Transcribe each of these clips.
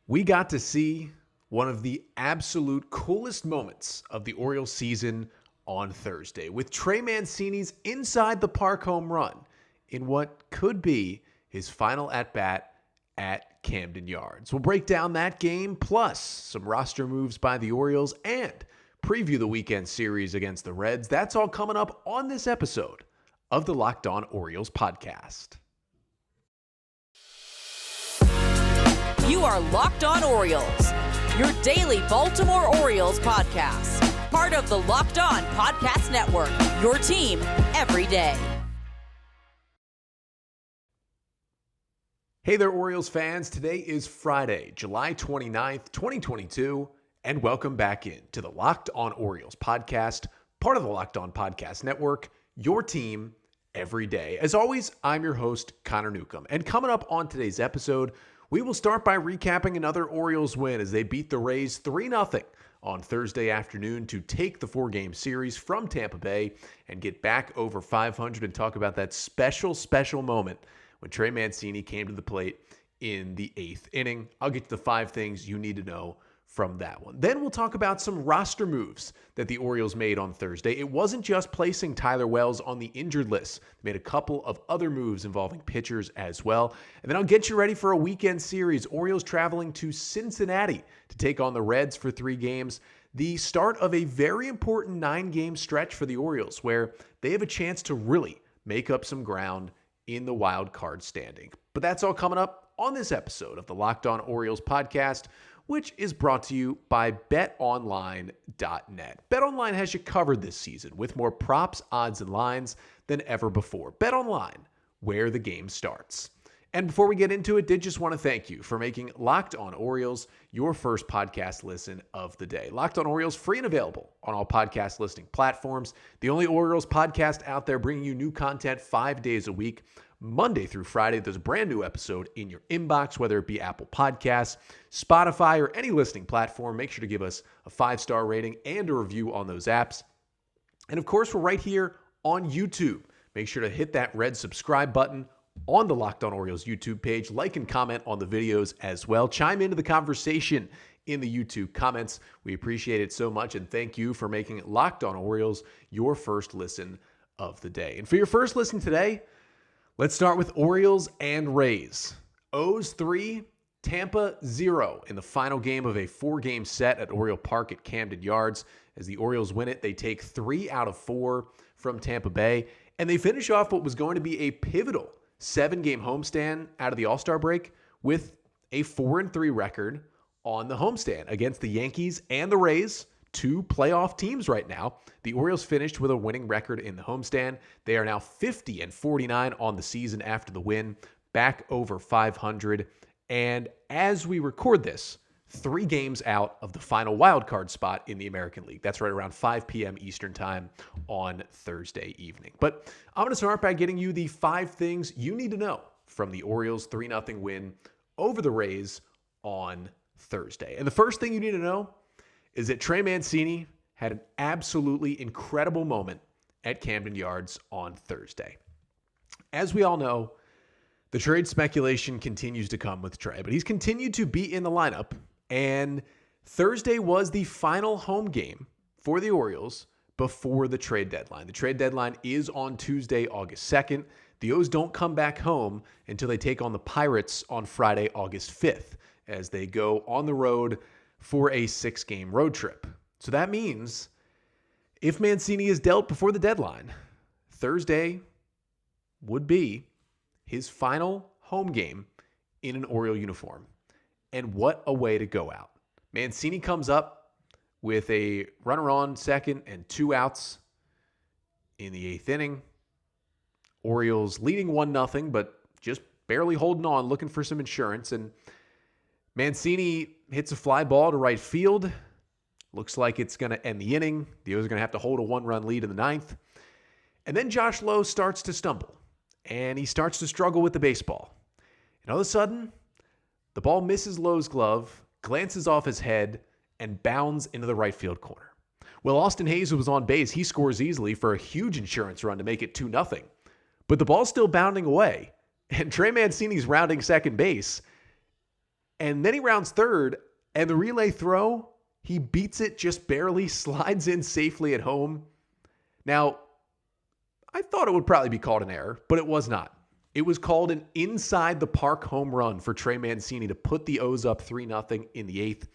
We got to see one of the absolute coolest moments of the Orioles season on Thursday with Trey Mancini's inside the park home run in what could be his final at-bat at Camden Yards. We'll break down that game, plus some roster moves by the Orioles, and preview the weekend series against the Reds. That's all coming up on this episode of the Locked On Orioles podcast. You are Locked On Orioles, your daily Baltimore Orioles podcast. Part of the Locked On Podcast Network, your team every day. Hey there, Orioles fans. Today is Friday, July 29th, 2022, and welcome back to the Locked On Orioles podcast, part of the Locked On Podcast Network, your team every day. As always, I'm your host, Connor Newcomb, and coming up on today's episode, we will start by recapping another Orioles win as they beat the Rays 3-0 on Thursday afternoon to take the four-game series from Tampa Bay and get back over 500 and talk about that special moment when Trey Mancini came to the plate in the 8th inning. I'll get to the 5 things you need to know from that one. Then we'll talk about some roster moves that the Orioles made on Thursday. It wasn't just placing Tyler Wells on the injured list. They made a couple of other moves involving pitchers as well. And then I'll get you ready for a weekend series. Orioles traveling to Cincinnati to take on the Reds for 3 games. The start of a very important 9-game stretch for the Orioles where they have a chance to really make up some ground in the wild card standing. But that's all coming up on this episode of the Locked On Orioles podcast, which is brought to you by BetOnline.net. BetOnline has you covered this season with more props, odds, and lines than ever before. BetOnline, where the game starts. And before we get into it, did just want to thank you for making Locked On Orioles your first podcast listen of the day. Locked On Orioles, free and available on all podcast listening platforms. The only Orioles podcast out there bringing you new content 5 days a week. Monday through Friday, there's a brand new episode in your inbox, whether it be Apple Podcasts, Spotify, or any listening platform. Make sure to give us a 5-star rating and a review on those apps. And of course, we're right here on YouTube. Make sure to hit that red subscribe button on the Locked On Orioles YouTube page. Like and comment on the videos as well. Chime into the conversation in the YouTube comments. We appreciate it so much, and thank you for making Locked On Orioles your first listen of the day. And for your first listen today, let's start with Orioles and Rays. O's 3, Tampa 0 in the final game of a 4-game set at Oriole Park at Camden Yards. As the Orioles win it, they take 3 out of 4 from Tampa Bay, and they finish off what was going to be a pivotal 7-game homestand out of the All-Star break with a 4-3 record on the homestand against the Yankees and the Rays, 2 playoff teams right now. The Orioles finished with a winning record in the homestand. They are now 50-49 on the season after the win, back over 500. And as we record this, 3 games out of the final wildcard spot in the American League. That's right around 5 p.m. Eastern time on Thursday evening. But I'm going to start by getting you the 5 things you need to know from the Orioles' 3-0 win over the Rays on Thursday. And the first thing you need to know is that Trey Mancini had an absolutely incredible moment at Camden Yards on Thursday. As we all know, the trade speculation continues to come with Trey, but he's continued to be in the lineup, and Thursday was the final home game for the Orioles before the trade deadline. The trade deadline is on Tuesday, August 2nd. The O's don't come back home until they take on the Pirates on Friday, August 5th, as they go on the road for a 6-game road trip. So that means if Mancini is dealt before the deadline, Thursday would be his final home game in an Oriole uniform. And what a way to go out. Mancini comes up with a runner on second and 2 outs in the 8th inning. Orioles leading 1-0, but just barely holding on, looking for some insurance. And Mancini hits a fly ball to right field. Looks like it's going to end the inning. The O's are going to have to hold a 1-run lead in the 9th. And then Josh Lowe starts to stumble, and he starts to struggle with the baseball. And all of a sudden, the ball misses Lowe's glove, glances off his head, and bounds into the right field corner. Well, Austin Hayes, who was on base, he scores easily for a huge insurance run to make it 2-0. But the ball's still bounding away, and Trey Mancini's rounding second base. And then he rounds third, and the relay throw, he beats it just barely, slides in safely at home. Now, I thought it would probably be called an error, but it was not. It was called an inside the park home run for Trey Mancini to put the O's up 3-0 in the eighth.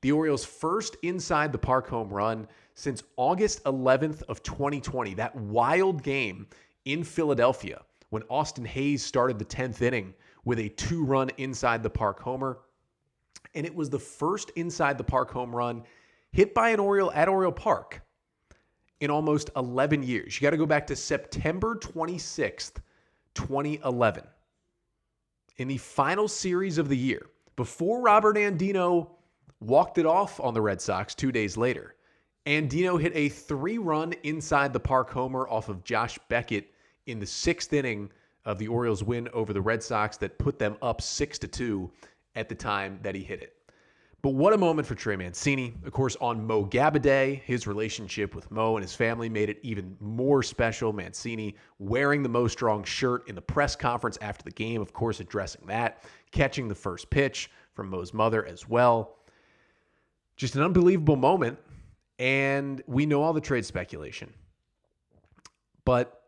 The Orioles' first inside the park home run since August 11th of 2020, that wild game in Philadelphia when Austin Hayes started the 10th inning with a 2-run inside the park homer. And it was the first inside the park home run hit by an Oriole at Oriole Park in almost 11 years. You got to go back to September 26th, 2011. In the final series of the year, before Robert Andino walked it off on the Red Sox 2 days later, Andino hit a 3-run inside the park homer off of Josh Beckett in the 6th inning of the Orioles' win over the Red Sox that put them up 6-2 at the time that he hit it. But what a moment for Trey Mancini. Of course, on Mo Gabba Day, his relationship with Mo and his family made it even more special. Mancini wearing the Mo Strong shirt in the press conference after the game, of course, addressing that, catching the first pitch from Mo's mother as well. Just an unbelievable moment, and we know all the trade speculation. But,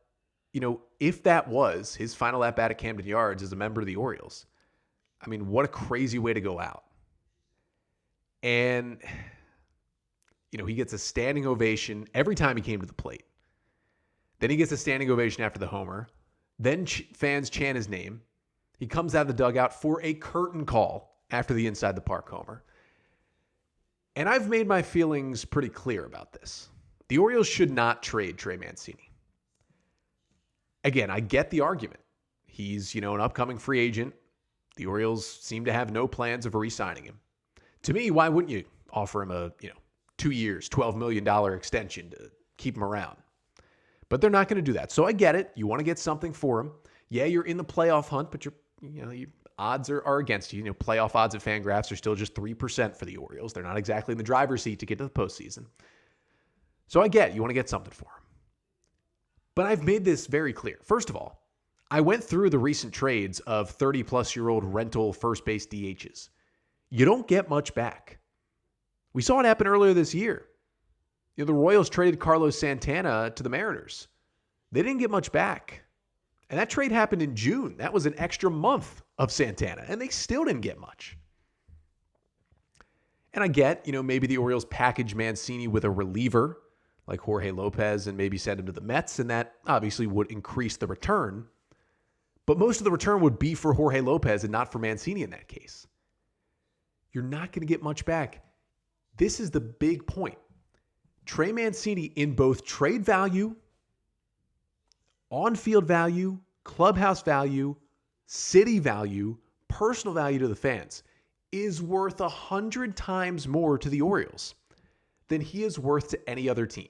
if that was his final at-bat at Camden Yards as a member of the Orioles, I mean, what a crazy way to go out. And, he gets a standing ovation every time he came to the plate. Then he gets a standing ovation after the homer. Then fans chant his name. He comes out of the dugout for a curtain call after the inside the park homer. And I've made my feelings pretty clear about this. The Orioles should not trade Trey Mancini. Again, I get the argument. He's, an upcoming free agent. The Orioles seem to have no plans of re-signing him. To me, why wouldn't you offer him a, 2 years, $12 million extension to keep him around? But they're not going to do that. So I get it. You want to get something for him. Yeah, you're in the playoff hunt, but your odds are against you. Playoff odds at Fangraphs are still just 3% for the Orioles. They're not exactly in the driver's seat to get to the postseason. So I get it. You want to get something for him. But I've made this very clear. First of all, I went through the recent trades of 30-plus-year-old rental first base DHs. You don't get much back. We saw it happen earlier this year. The Royals traded Carlos Santana to the Mariners. They didn't get much back. And that trade happened in June. That was an extra month of Santana, and they still didn't get much. And I get, maybe the Orioles package Mancini with a reliever like Jorge Lopez and maybe send him to the Mets, and that obviously would increase the return. But most of the return would be for Jorge Lopez and not for Mancini in that case. You're not going to get much back. This is the big point. Trey Mancini, in both trade value, on-field value, clubhouse value, city value, personal value to the fans, is worth 100 times more to the Orioles than he is worth to any other team.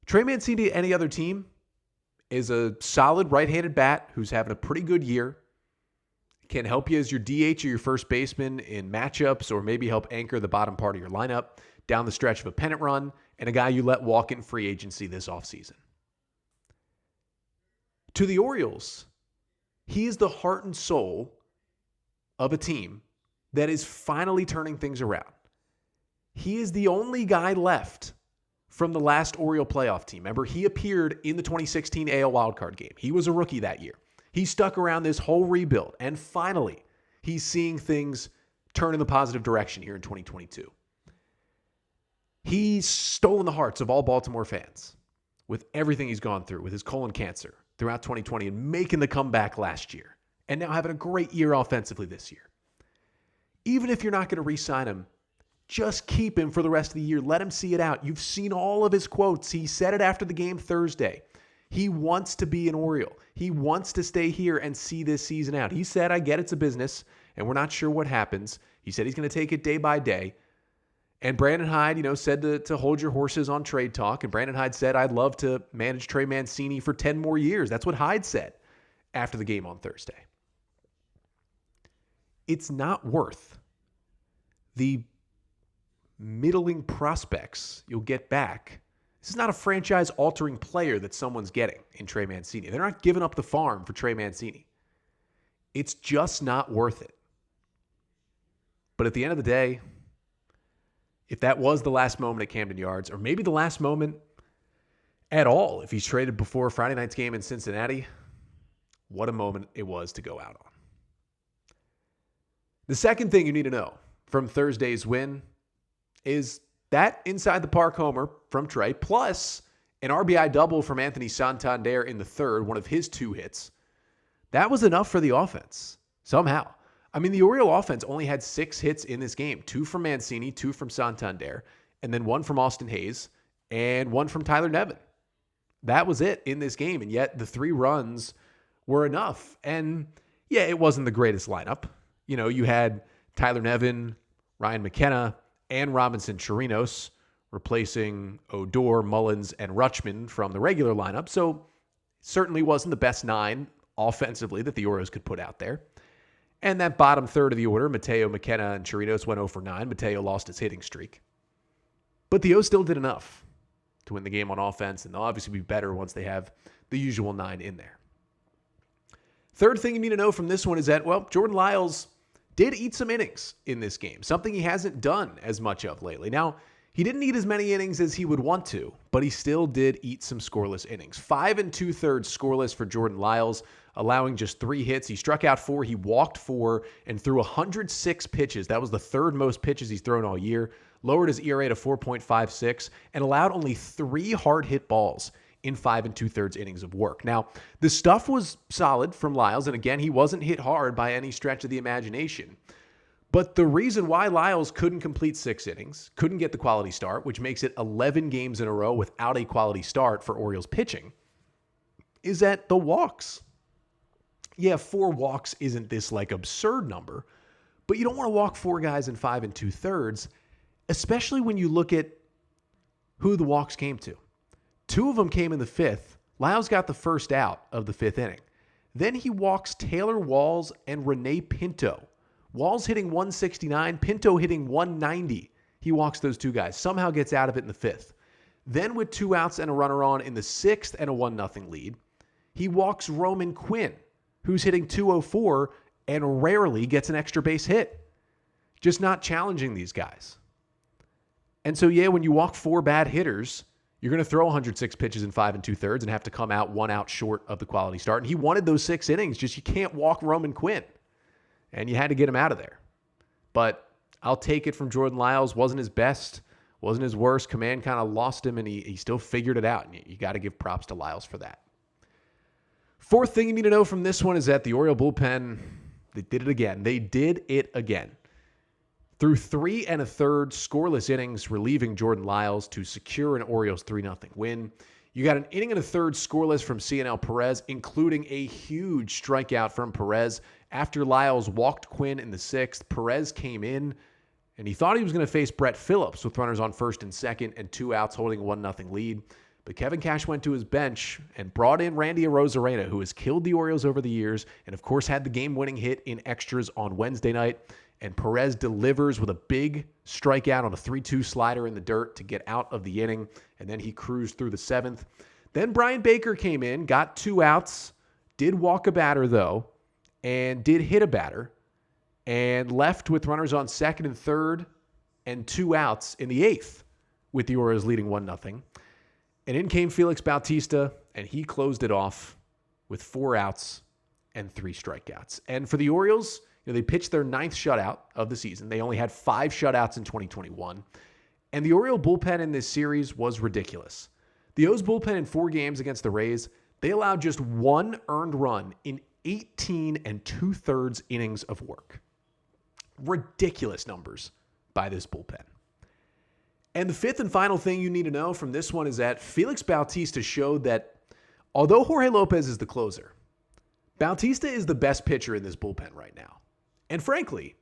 Trey Mancini to any other team is a solid right-handed bat who's having a pretty good year. Can help you as your DH or your first baseman in matchups, or maybe help anchor the bottom part of your lineup down the stretch of a pennant run, and a guy you let walk in free agency this offseason. To the Orioles, he is the heart and soul of a team that is finally turning things around. He is the only guy left from the last Oriole playoff team. Remember, he appeared in the 2016 AL wildcard game. He was a rookie that year. He stuck around this whole rebuild, and finally, he's seeing things turn in the positive direction here in 2022. He's stolen the hearts of all Baltimore fans with everything he's gone through with his colon cancer throughout 2020 and making the comeback last year, and now having a great year offensively this year. Even if you're not going to re-sign him, just keep him for the rest of the year. Let him see it out. You've seen all of his quotes. He said it after the game Thursday. He wants to be an Oriole. He wants to stay here and see this season out. He said, I get it's a business, and we're not sure what happens. He said he's going to take it day by day. And Brandon Hyde, said to hold your horses on trade talk. And Brandon Hyde said, I'd love to manage Trey Mancini for 10 more years. That's what Hyde said after the game on Thursday. It's not worth the middling prospects you'll get back. This is not a franchise-altering player that someone's getting in Trey Mancini. They're not giving up the farm for Trey Mancini. It's just not worth it. But at the end of the day, if that was the last moment at Camden Yards, or maybe the last moment at all, if he's traded before Friday night's game in Cincinnati, what a moment it was to go out on. The second thing you need to know from Thursday's win is that inside the park homer from Trey, plus an RBI double from Anthony Santander in the third, one of his 2 hits. That was enough for the offense, somehow. I mean, the Oriole offense only had 6 hits in this game, 2 from Mancini, 2 from Santander, and then 1 from Austin Hayes, and 1 from Tyler Nevin. That was it in this game, and yet the 3 runs were enough. And yeah, it wasn't the greatest lineup. You know, you had Tyler Nevin, Ryan McKenna, and Robinson Chirinos replacing Odor, Mullins, and Rutschman from the regular lineup. So certainly wasn't the best 9 offensively that the Orioles could put out there. And that bottom third of the order, Mateo, McKenna, and Chirinos went 0 for 9. Mateo lost his hitting streak. But the O's still did enough to win the game on offense, and they'll obviously be better once they have the usual 9 in there. Third thing you need to know from this one is that, well, Jordan Lyles did eat some innings in this game, something he hasn't done as much of lately. Now, he didn't eat as many innings as he would want to, but he still did eat some scoreless innings. 5 2/3 scoreless for Jordan Lyles, allowing just 3 hits. He struck out 4, he walked 4, and threw 106 pitches. That was the 3rd most pitches he's thrown all year. Lowered his ERA to 4.56 and allowed only 3 hard hit balls in 5 2/3 innings of work. Now, the stuff was solid from Lyles, and again, he wasn't hit hard by any stretch of the imagination. But the reason why Lyles couldn't complete 6 innings, couldn't get the quality start, which makes it 11 games in a row without a quality start for Orioles pitching, is that the walks. Yeah, 4 walks isn't this like absurd number, but you don't want to walk 4 guys in 5 2/3, especially when you look at who the walks came to. 2 of them came in the 5th. Lyles got the first out of the 5th inning. Then he walks Taylor Walls and Rene Pinto. Walls hitting 169, Pinto hitting 190. He walks those 2 guys, somehow gets out of it in the 5th. Then with 2 outs and a runner on in the 6th and a 1-0 lead, he walks Roman Quinn, who's hitting 204 and rarely gets an extra base hit. Just not challenging these guys. And so, yeah, when you walk 4 bad hitters, you're going to throw 106 pitches in 5 2/3 and have to come out 1 out short of the quality start. And he wanted those 6 innings, just you can't walk Roman Quinn. And you had to get him out of there. But I'll take it from Jordan Lyles. Wasn't his best, wasn't his worst. Command kind of lost him, and he still figured it out. And you got to give props to Lyles for that. Fourth thing you need to know from this one is that the Oriole bullpen, they did it again. They did it again. Through 3 1/3 scoreless innings, relieving Jordan Lyles to secure an Orioles 3-0 win. You got an 1 1/3 scoreless from CNL Perez, including a huge strikeout from Perez. After Lyles walked Quinn in the 6th, Perez came in, and he thought he was going to face Brett Phillips with runners on 1st and 2nd and 2 outs holding a 1-0 lead. But Kevin Cash went to his bench and brought in Randy Arozarena, who has killed the Orioles over the years and, of course, had the game-winning hit in extras on Wednesday night. And Perez delivers with a big strikeout on a 3-2 slider in the dirt to get out of the inning, and then he cruised through the 7th. Then Brian Baker came in, got 2 outs, did walk a batter, though, and did hit a batter, and left with runners on 2nd and 3rd and 2 outs in the 8th, with the Orioles leading 1-0. And in came Félix Bautista, and he closed it off with 4 outs and 3 strikeouts. And for the Orioles, they pitched their 9th shutout of the season. They only had 5 shutouts in 2021. And the Oriole bullpen in this series was ridiculous. The O's bullpen in 4 games against the Rays, they allowed just 1 earned run in 18 2/3 innings of work. Ridiculous numbers by this bullpen. And the 5th and final thing you need to know from this one is that Félix Bautista showed that although Jorge Lopez is the closer, Bautista is the best pitcher in this bullpen right now. And frankly,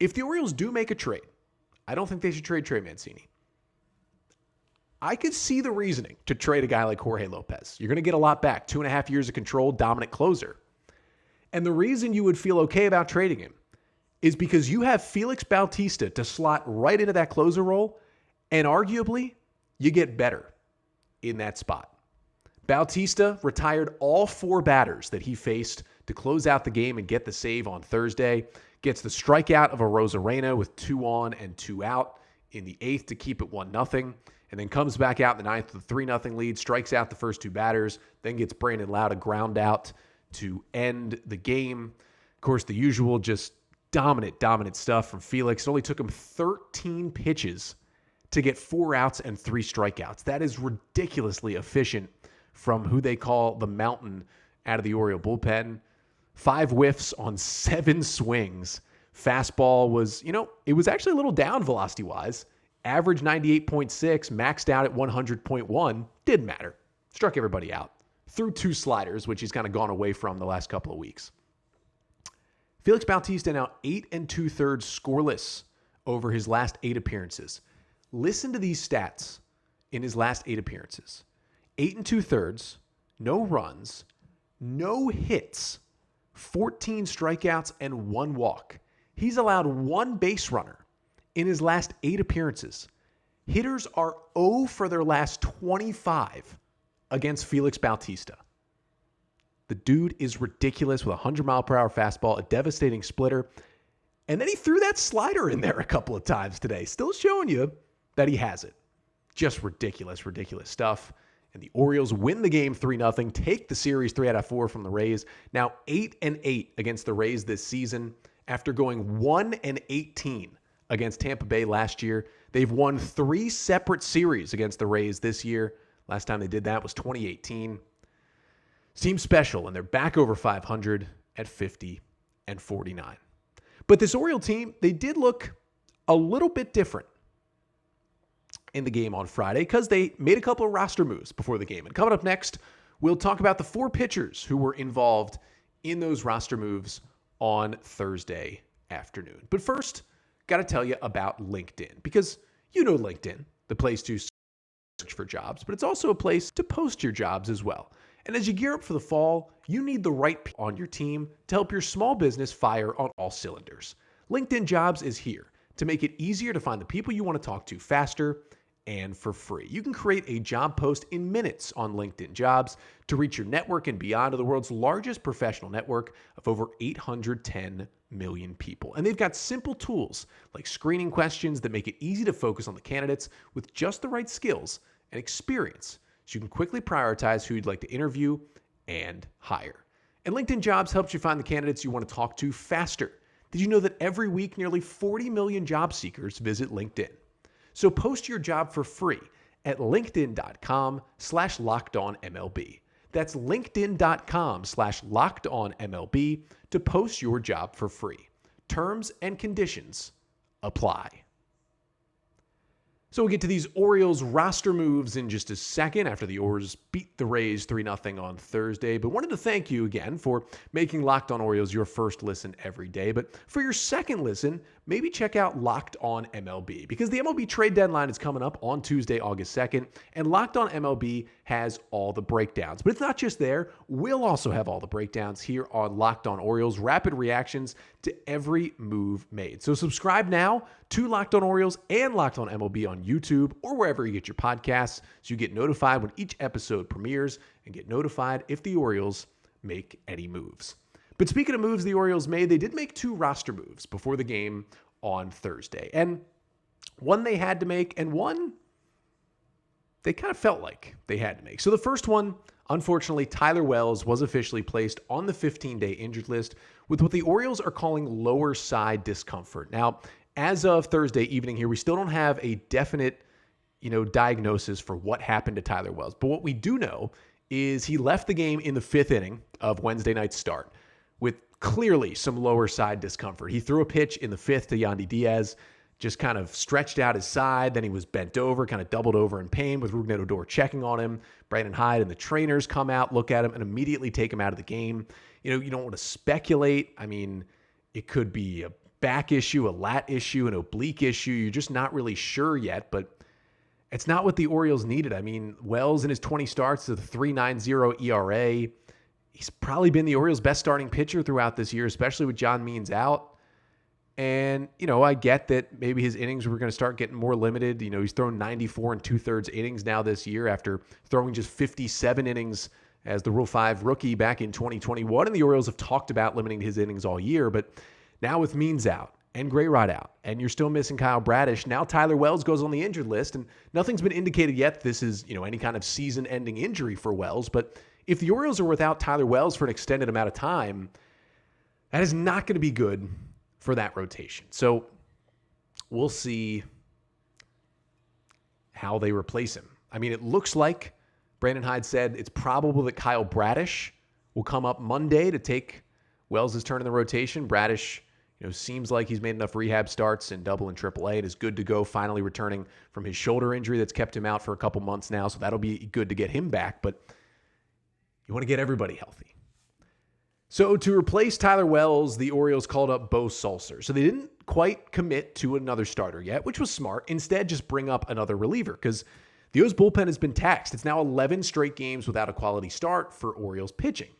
if the Orioles do make a trade, I don't think they should trade Trey Mancini. I could see the reasoning to trade a guy like Jorge Lopez. You're going to get a lot back. 2.5 years of control, dominant closer. And the reason you would feel okay about trading him is because you have Félix Bautista to slot right into that closer role, and arguably, you get better in that spot. Bautista retired all 4 batters that he faced to close out the game and get the save on Thursday. Gets the strikeout of a Rosarena with 2 on and 2 out in the 8th to keep it 1-0, and then comes back out in the 9th with a 3-0 lead, strikes out the first 2 batters, then gets Brandon Lowe a ground out to end the game. Of course, the usual just dominant stuff from Félix. It only took him 13 pitches to get 4 outs and 3 strikeouts. That is ridiculously efficient from who they call the Mountain out of the Oriole bullpen. 5 whiffs on 7 swings. Fastball was, it was actually a little down velocity-wise. Average 98.6, maxed out at 100.1. Didn't matter. Struck everybody out. Threw 2 sliders, which he's kind of gone away from the last couple of weeks. Félix Bautista now 8 2/3 scoreless over his last 8 appearances. Listen to these stats in his last 8 appearances. 8 2/3, no runs, no hits, 14 strikeouts, and 1 walk. He's allowed 1 base runner in his last 8 appearances. Hitters are 0 for their last 25 against Félix Bautista. The dude is ridiculous with a 100-mile-per-hour fastball, a devastating splitter, and then he threw that slider in there a couple of times today, still showing you that he has it. Just ridiculous stuff. And the Orioles win the game 3-0, take the series 3 out of 4 from the Rays. Now 8-8 against the Rays this season after going 1-18 against Tampa Bay last year. They've won 3 separate series against the Rays this year. Last time they did that was 2018. Seems special, and they're back over 500 at 50-49. But this Oriole team, they did look a little bit different in the game on Friday because they made a couple of roster moves before the game. And coming up next, we'll talk about the 4 pitchers who were involved in those roster moves on Thursday afternoon. But first, got to tell you about LinkedIn, because you know LinkedIn, the place to search for jobs, but it's also a place to post your jobs as well. And as you gear up for the fall, you need the right people on your team to help your small business fire on all cylinders. LinkedIn Jobs is here to make it easier to find the people you want to talk to faster and for free. You can create a job post in minutes on LinkedIn Jobs to reach your network and beyond to the world's largest professional network of over 810 million people. And they've got simple tools like screening questions that make it easy to focus on the candidates with just the right skills and experience, so you can quickly prioritize who you'd like to interview and hire. And LinkedIn Jobs helps you find the candidates you want to talk to faster. Did you know that every week nearly 40 million job seekers visit LinkedIn? So post your job for free at linkedin.com/lockedonmlb. That's linkedin.com/lockedonmlb to post your job for free. Terms and conditions apply. So we'll get to these Orioles roster moves in just a second after the Orioles beat the Rays 3-0 on Thursday. But wanted to thank you again for making Locked On Orioles your first listen every day. But for your second listen, maybe check out Locked On MLB, because the MLB trade deadline is coming up on Tuesday, August 2nd, and Locked On MLB has all the breakdowns. But it's not just there. We'll also have all the breakdowns here on Locked On Orioles, rapid reactions to every move made. So subscribe now to Locked On Orioles and Locked On MLB on YouTube or wherever you get your podcasts, so you get notified when each episode premieres and get notified if the Orioles make any moves. But speaking of moves the Orioles made, they did make 2 roster moves before the game on Thursday. And one they had to make, and one they kind of felt like they had to make. So the first one, unfortunately, Tyler Wells was officially placed on the 15-day injured list with what the Orioles are calling lower side discomfort. Now, as of Thursday evening here, we still don't have a definite, diagnosis for what happened to Tyler Wells. But what we do know is he left the game in the 5th inning of Wednesday night's start with clearly some lower side discomfort. He threw a pitch in the 5th to Yandy Diaz, just kind of stretched out his side. Then he was bent over, kind of doubled over in pain with Rougned Odor checking on him. Brandon Hyde and the trainers come out, look at him, and immediately take him out of the game. You don't want to speculate. I mean, it could be a back issue, a lat issue, an oblique issue. You're just not really sure yet, but it's not what the Orioles needed. I mean, Wells in his 20 starts with a 3.90 ERA. He's probably been the Orioles' best starting pitcher throughout this year, especially with John Means out. And, I get that maybe his innings were going to start getting more limited. He's thrown 94 2/3 innings now this year after throwing just 57 innings as the Rule 5 rookie back in 2021. And the Orioles have talked about limiting his innings all year. But Now with Means out and Grayrod out, and you're still missing Kyle Bradish, now Tyler Wells goes on the injured list, and nothing's been indicated yet this is, any kind of season-ending injury for Wells. But if the Orioles are without Tyler Wells for an extended amount of time, that is not going to be good for that rotation. So we'll see how they replace him. I mean, it looks like Brandon Hyde said it's probable that Kyle Bradish will come up Monday to take Wells' turn in the rotation. Bradish, seems like he's made enough rehab starts in Double and Triple A and is good to go, finally returning from his shoulder injury that's kept him out for a couple months now. So that'll be good to get him back. But you want to get everybody healthy. So to replace Tyler Wells, the Orioles called up Bo Sulser. So they didn't quite commit to another starter yet, which was smart. Instead, just bring up another reliever because the O's bullpen has been taxed. It's now 11 straight games without a quality start for Orioles pitching.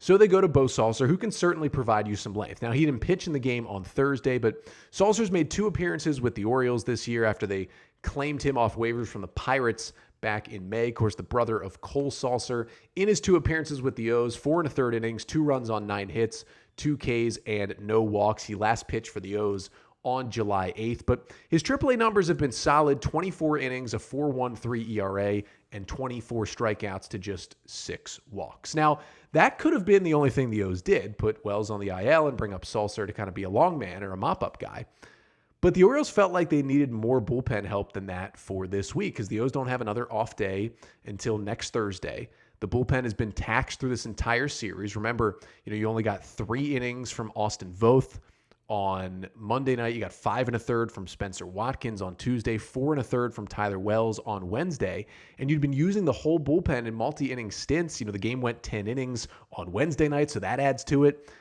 So they go to Bo Sulser, who can certainly provide you some length. Now, he didn't pitch in the game on Thursday, but Sulser's made 2 appearances with the Orioles this year after they claimed him off waivers from the Pirates back in May. Of course, the brother of Cole Sulser. In his 2 appearances with the O's, 4 1/3 innings, 2 runs on 9 hits, 2 Ks, and no walks. He last pitched for the O's on July 8th. But his AAA numbers have been solid: 24 innings, a 4.13 ERA, and 24 strikeouts to just 6 walks. Now, that could have been the only thing the O's did, put Wells on the IL and bring up Sulser to kind of be a long man or a mop-up guy. But the Orioles felt like they needed more bullpen help than that for this week because the O's don't have another off day until next Thursday. The bullpen has been taxed through this entire series. Remember, you only got 3 innings from Austin Voth on Monday night. You got 5 1/3 from Spencer Watkins on Tuesday, 4 1/3 from Tyler Wells on Wednesday. And you'd been using the whole bullpen in multi-inning stints. The game went 10 innings on Wednesday night, so that adds to it.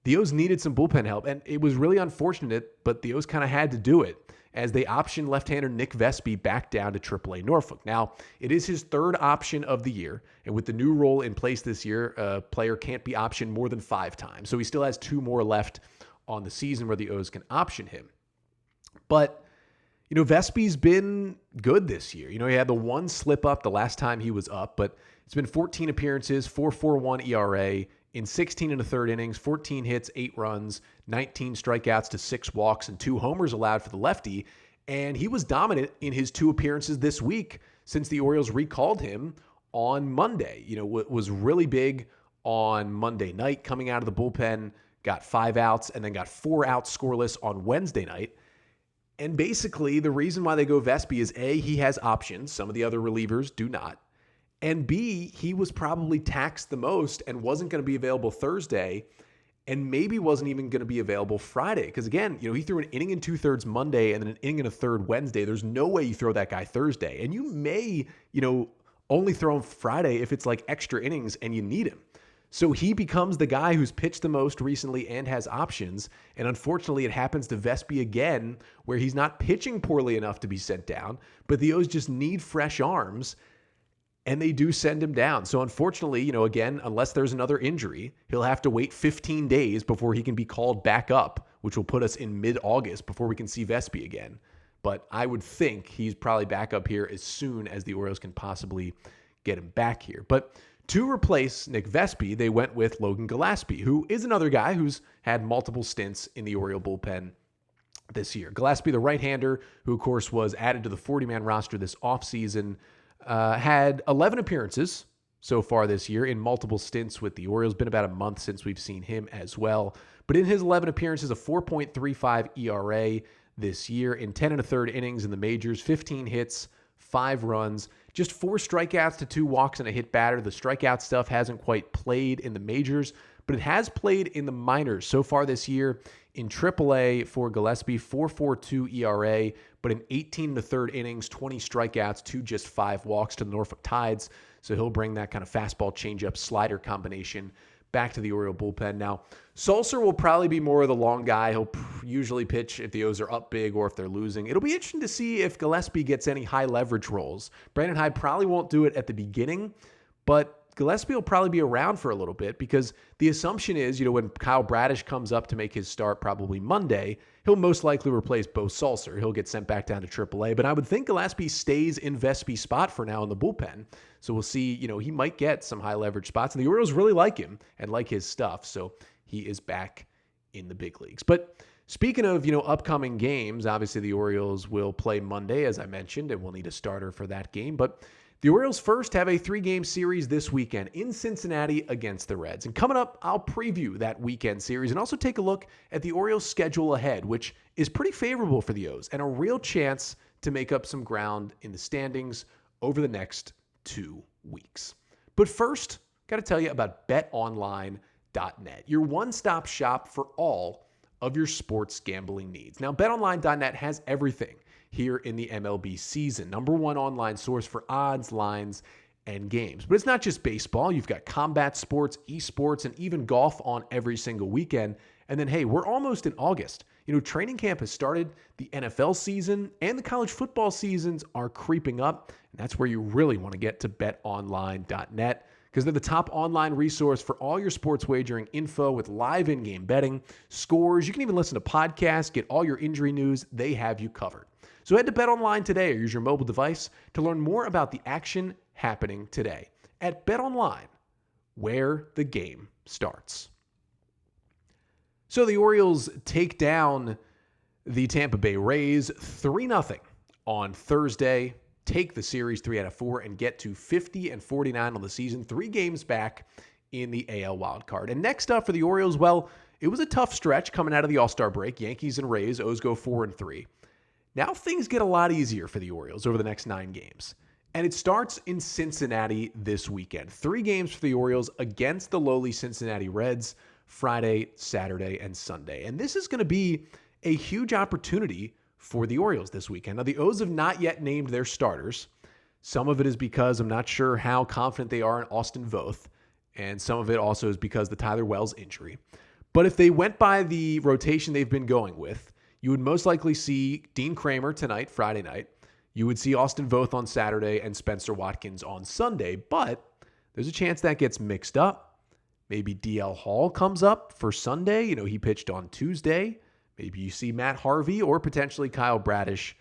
The O's needed some bullpen help, and it was really unfortunate, but the O's kind of had to do it as they optioned left-hander Nick Vespi back down to AAA Norfolk. Now, it is his 3rd option of the year, and with the new rule in place this year, a player can't be optioned more than 5 times. So he still has 2 more left on the season where the O's can option him. But, Vespi's been good this year. He had the 1 slip up the last time he was up, but it's been 14 appearances, 4.41 ERA in 16 1/3 innings, 14 hits, 8 runs, 19 strikeouts to 6 walks, and 2 homers allowed for the lefty. And he was dominant in his 2 appearances this week since the Orioles recalled him on Monday. Was really big on Monday night coming out of the bullpen, got 5 outs, and then got 4 outs scoreless on Wednesday night. And basically, the reason why they go Vespi is A, he has options. Some of the other relievers do not. And B, he was probably taxed the most and wasn't going to be available Thursday and maybe wasn't even going to be available Friday. Because again, he threw an inning and 2/3 Monday and then an inning and a third Wednesday. There's no way you throw that guy Thursday. And you may, only throw him Friday if it's like extra innings and you need him. So he becomes the guy who's pitched the most recently and has options. And unfortunately, it happens to Vespi again, where he's not pitching poorly enough to be sent down, but the O's just need fresh arms, and they do send him down. So unfortunately, again, unless there's another injury, he'll have to wait 15 days before he can be called back up, which will put us in mid-August before we can see Vespi again. But I would think he's probably back up here as soon as the Orioles can possibly get him back here. But to replace Nick Vespi, they went with Logan Gillespie, who is another guy who's had multiple stints in the Oriole bullpen this year. Gillespie, the right-hander, who, of course, was added to the 40-man roster this offseason, had 11 appearances so far this year in multiple stints with the Orioles. Been about a month since we've seen him as well. But in his 11 appearances, a 4.35 ERA this year in 10 1/3 innings in the majors, 15 hits, 5 runs, just 4 strikeouts to 2 walks and a hit batter. The strikeout stuff hasn't quite played in the majors, but it has played in the minors so far this year. In AAA for Gillespie, 4.42 ERA, but in 18 1/3 innings, 20 strikeouts to just 5 walks to the Norfolk Tides. So he'll bring that kind of fastball changeup slider combination back to the Oriole bullpen. Now, Sulser will probably be more of the long guy. He'll usually pitch if the O's are up big or if they're losing. It'll be interesting to see if Gillespie gets any high leverage roles. Brandon Hyde probably won't do it at the beginning, but Gillespie will probably be around for a little bit because the assumption is, when Kyle Bradish comes up to make his start probably Monday, he'll most likely replace Bo Sulser. He'll get sent back down to AAA, but I would think Gillespie stays in Vespi's spot for now in the bullpen. So we'll see, he might get some high leverage spots, and the Orioles really like him and like his stuff. So he is back in the big leagues. But speaking of, upcoming games, obviously the Orioles will play Monday, as I mentioned, and we'll need a starter for that game. But the Orioles first have a 3-game series this weekend in Cincinnati against the Reds. And coming up, I'll preview that weekend series and also take a look at the Orioles' schedule ahead, which is pretty favorable for the O's and a real chance to make up some ground in the standings over the next 2 weeks. But first, got to tell you about betonline.net, your one-stop shop for all of your sports gambling needs. Now, betonline.net has everything here in the MLB season. Number one online source for odds, lines, and games. But it's not just baseball. You've got combat sports, esports, and even golf on every single weekend. And then, hey, we're almost in August. Training camp has started. The NFL season and the college football seasons are creeping up. And that's where you really want to get to betonline.net, because they're the top online resource for all your sports wagering info with live in-game betting, scores. You can even listen to podcasts, get all your injury news. They have you covered. So head to BetOnline today or use your mobile device to learn more about the action happening today at BetOnline, where the game starts. So the Orioles take down the Tampa Bay Rays 3-0 on Thursday, take the series 3 out of 4, and get to 50-49 on the season, 3 games back in the AL wildcard. And next up for the Orioles, well, it was a tough stretch coming out of the All-Star break. Yankees and Rays, O's go 4-3. Now things get a lot easier for the Orioles over the next 9 games. And it starts in Cincinnati this weekend. 3 games for the Orioles against the lowly Cincinnati Reds, Friday, Saturday, and Sunday. And this is going to be a huge opportunity for the Orioles this weekend. Now, the O's have not yet named their starters. Some of it is because I'm not sure how confident they are in Austin Voth, and some of it also is because of the Tyler Wells injury. But if they went by the rotation they've been going with, you would most likely see Dean Kramer tonight, Friday night. You would see Austin Voth on Saturday and Spencer Watkins on Sunday, but there's a chance that gets mixed up. Maybe DL Hall comes up for Sunday. He pitched on Tuesday. Maybe you see Matt Harvey or potentially Kyle Bradish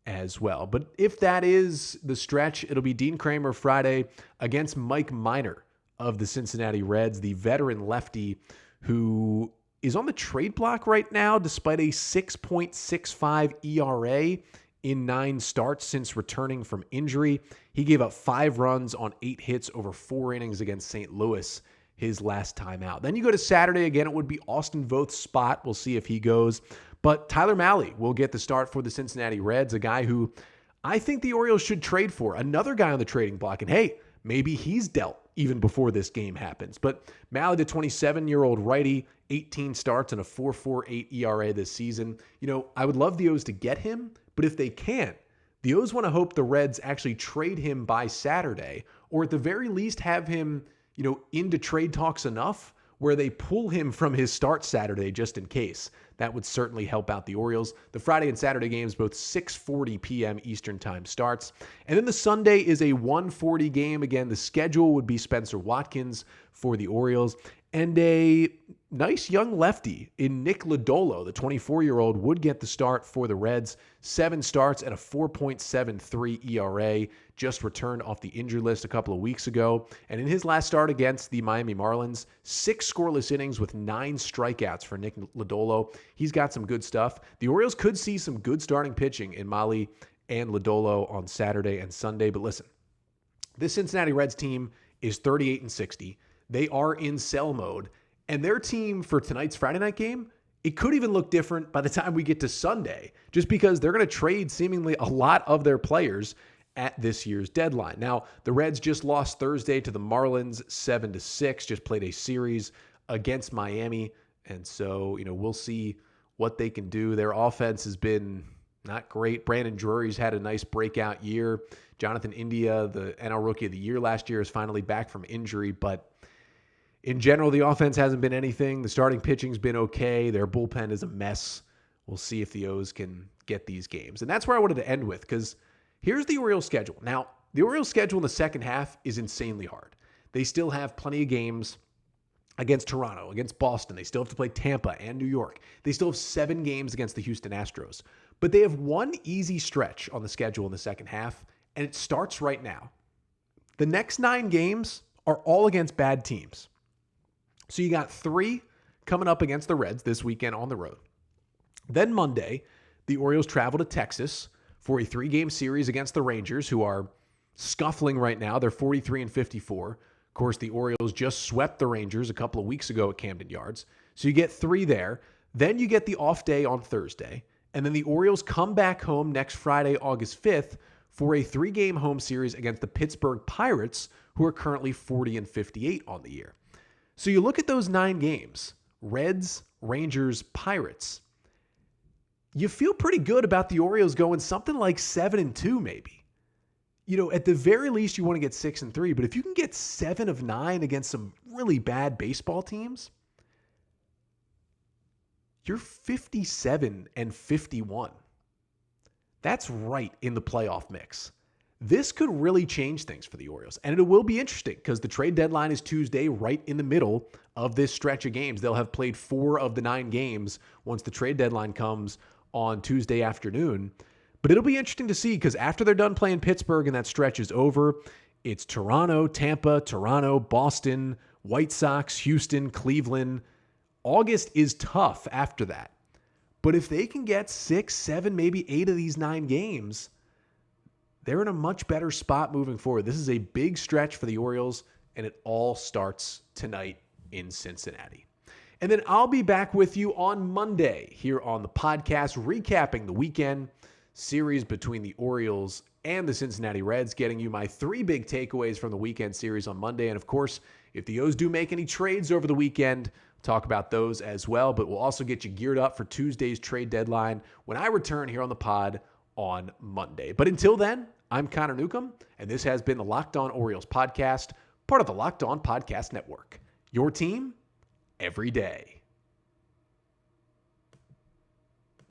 as well. But if that is the stretch, it'll be Dean Kramer Friday against Mike Minor of the Cincinnati Reds, the veteran lefty who is on the trade block right now despite a 6.65 ERA in 9 starts since returning from injury. He gave up 5 runs on 8 hits over 4 innings against St. Louis his last time out. Then you go to Saturday again. It would be Austin Voth's spot. We'll see if he goes. But Tyler Mahle will get the start for the Cincinnati Reds, a guy who I think the Orioles should trade for. Another guy on the trading block. And hey, maybe he's dealt even before this game happens. But Mahle, the 27-year-old righty, 18 starts and a 4.48 ERA this season. I would love the O's to get him, but if they can't, the O's want to hope the Reds actually trade him by Saturday, or at the very least have him into trade talks enough where they pull him from his start Saturday just in case. That would certainly help out the Orioles. The Friday and Saturday games, both 6:40 p.m. Eastern time starts. And then the Sunday is a 1:40 game. Again, the schedule would be Spencer Watkins for the Orioles. And a nice young lefty in Nick Lodolo, the 24-year-old, would get the start for the Reds. 7 starts at a 4.73 ERA, just returned off the injury list a couple of weeks ago. And in his last start against the Miami Marlins, 6 scoreless innings with 9 strikeouts for Nick Lodolo. He's got some good stuff. The Orioles could see some good starting pitching in Mahle and Lodolo on Saturday and Sunday. But listen, this Cincinnati Reds team is 38-60. They are in sell mode. And their team for tonight's Friday night game, it could even look different by the time we get to Sunday, just because they're going to trade seemingly a lot of their players at this year's deadline. Now, the Reds just lost Thursday to the Marlins 7-6, just played a series against Miami. And so, we'll see what they can do. Their offense has been not great. Brandon Drury's had a nice breakout year. Jonathan India, the NL Rookie of the Year last year, is finally back from injury, but in general, the offense hasn't been anything. The starting pitching's been okay. Their bullpen is a mess. We'll see if the O's can get these games. And that's where I wanted to end with, because here's the Orioles schedule. Now, the Orioles schedule in the second half is insanely hard. They still have plenty of games against Toronto, against Boston. They still have to play Tampa and New York. They still have 7 games against the Houston Astros. But they have one easy stretch on the schedule in the second half, and it starts right now. The next 9 games are all against bad teams. So you got 3 coming up against the Reds this weekend on the road. Then Monday, the Orioles travel to Texas for a 3-game series against the Rangers, who are scuffling right now. They're 43-54. Of course, the Orioles just swept the Rangers a couple of weeks ago at Camden Yards. So you get 3 there. Then you get the off day on Thursday. And then the Orioles come back home next Friday, August 5th, for a 3-game home series against the Pittsburgh Pirates, who are currently 40-58 on the year. So you look at those 9 games, Reds, Rangers, Pirates. You feel pretty good about the Orioles going something like 7-2 maybe. You know, at the very least, you want to get 6-3, but if you can get 7 of 9 against some really bad baseball teams, you're 57-51. That's right in the playoff mix. This could really change things for the Orioles, and it will be interesting because the trade deadline is Tuesday, right in the middle of this stretch of games. They'll have played 4 of the 9 games once the trade deadline comes on Tuesday afternoon. But it'll be interesting to see because after they're done playing Pittsburgh and that stretch is over, it's Toronto, Tampa, Toronto, Boston, White Sox, Houston, Cleveland. August is tough after that. But if they can get 6, 7, maybe 8 of these 9 games, they're in a much better spot moving forward. This is a big stretch for the Orioles, and it all starts tonight in Cincinnati. And then I'll be back with you on Monday here on the podcast, recapping the weekend series between the Orioles and the Cincinnati Reds, getting you my 3 big takeaways from the weekend series on Monday. And of course, if the O's do make any trades over the weekend, talk about those as well. But we'll also get you geared up for Tuesday's trade deadline when I return here on the pod on Monday. But until then, I'm Connor Newcomb, and this has been the Locked On Orioles podcast, part of the Locked On Podcast Network. Your team every day.